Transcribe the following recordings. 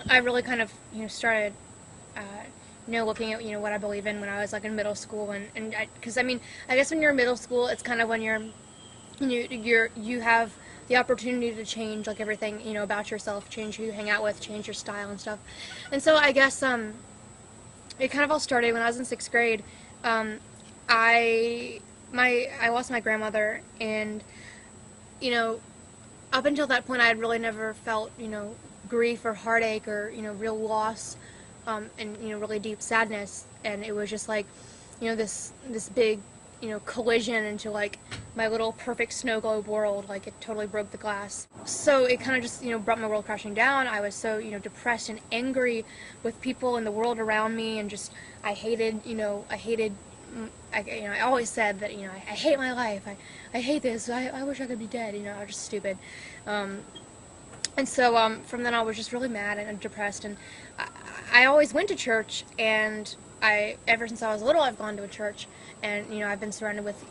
I really kind of, started, looking at, what I believe in when I was, like, in middle school, and because, I mean, I guess when you're in middle school, it's kind of when you have the opportunity to change, like, everything, about yourself, change who you hang out with, change your style and stuff, and so I guess, it kind of all started when I was in 6th grade. I lost my grandmother, and, up until that point, I had really never felt, grief or heartache or, real loss, and, really deep sadness. And it was just like, this big, collision into, like, my little perfect snow globe world. Like, it totally broke the glass. So it kind of just, brought my world crashing down. I was so, depressed and angry with people in the world around me, and just, I always said that, I hate my life, I hate this, I wish I could be dead, I was just stupid. And so from then on I was just really mad and depressed, and I always went to church, and ever since I was little, I've gone to a church, and, I've been surrounded with,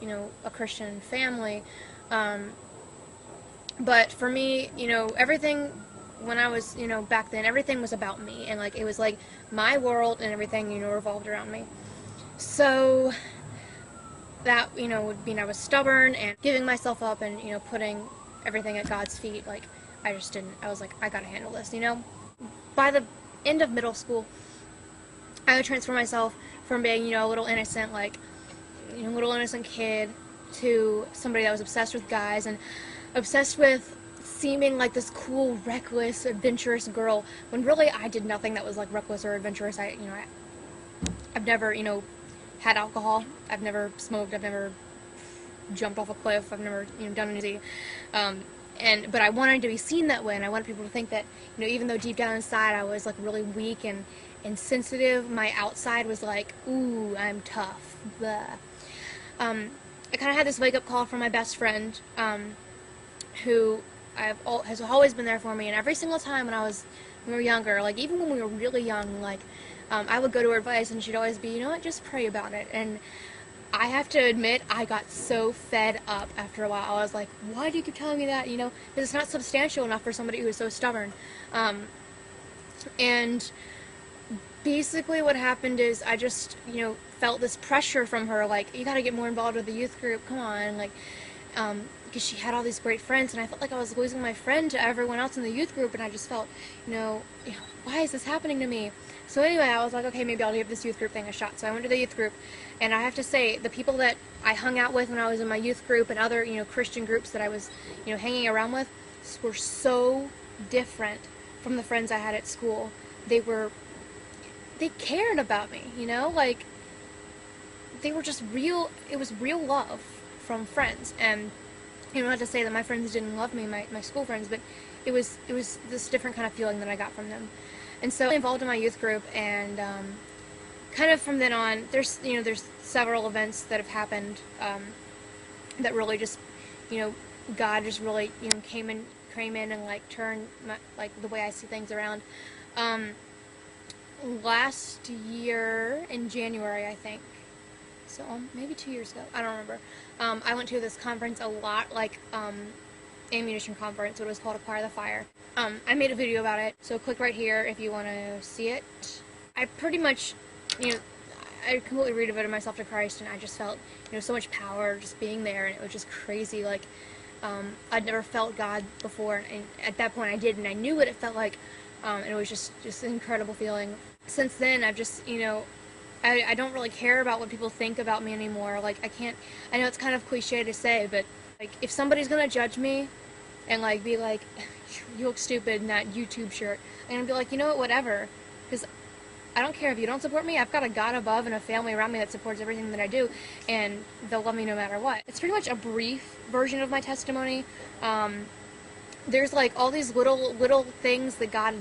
a Christian family, but for me, everything, when I was, back then, everything was about me, and, like, it was, like, my world, and everything, revolved around me. So that, would mean I was stubborn and giving myself up and, putting everything at God's feet. Like, I just didn't. I was like, I gotta handle this, By the end of middle school, I would transform myself from being, a little innocent, like, little innocent kid, to somebody that was obsessed with guys and obsessed with seeming like this cool, reckless, adventurous girl, when really I did nothing that was, like, reckless or adventurous. I've never, had alcohol. I've never smoked. I've never jumped off a cliff. I've never, done anything. But I wanted to be seen that way, and I wanted people to think that, even though deep down inside I was, like, really weak and sensitive, my outside was like, ooh, I'm tough. Blah. I kind of had this wake-up call from my best friend, who has always been there for me, and every single time when we were younger, like, even when we were really young, like, I would go to her advice, and she'd always be, just pray about it. And I have to admit, I got so fed up after a while. I was like, why do you keep telling me that? Because it's not substantial enough for somebody who is so stubborn. And basically what happened is I just, felt this pressure from her, like, you gotta get more involved with the youth group, come on, like, because she had all these great friends, and I felt like I was losing my friend to everyone else in the youth group, and I just felt, why is this happening to me? So anyway, I was like, okay, maybe I'll give this youth group thing a shot. So I went to the youth group, and I have to say, the people that I hung out with when I was in my youth group and other, Christian groups that I was, hanging around with, were so different from the friends I had at school. They cared about me, like, they were just real, it was real love from friends. And, not to say that my friends didn't love me, my school friends, but it was this different kind of feeling that I got from them. And so I was involved in my youth group, and kind of from then on, there's several events that have happened that really just, God just really, came in and, like, turned the way I see things around. Last year in January, I think, so maybe 2 years ago, I don't remember, I went to this conference a lot, like, ammunition conference. It was called Acquire the Fire. I made a video about it, so click right here if you want to see it. I pretty much, I completely redevoted myself to Christ, and I just felt, so much power just being there, and it was just crazy. Like, I'd never felt God before, and at that point I did, and I knew what it felt like, and it was just an incredible feeling. Since then, I've just, I don't really care about what people think about me anymore. Like, I know it's kind of cliche to say, but, like, if somebody's gonna judge me and, like, be like, you look stupid in that YouTube shirt, I'm gonna be like, you know what, whatever, because I don't care if you don't support me. I've got a God above and a family around me that supports everything that I do, and they'll love me no matter what. It's pretty much a brief version of my testimony. There's, like, all these little things that God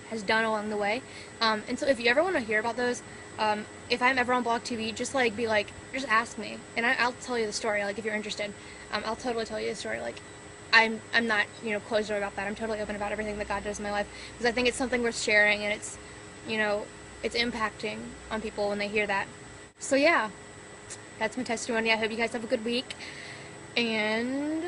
has done along the way, and so if you ever want to hear about those, if I'm ever on Blog TV, just, like, just ask me, and I'll tell you the story. Like, if you're interested, I'll totally tell you the story. Like, I'm not, closed door about that. I'm totally open about everything that God does in my life, because I think it's something worth sharing, and it's, it's impacting on people when they hear that. So yeah, that's my testimony. I hope you guys have a good week, and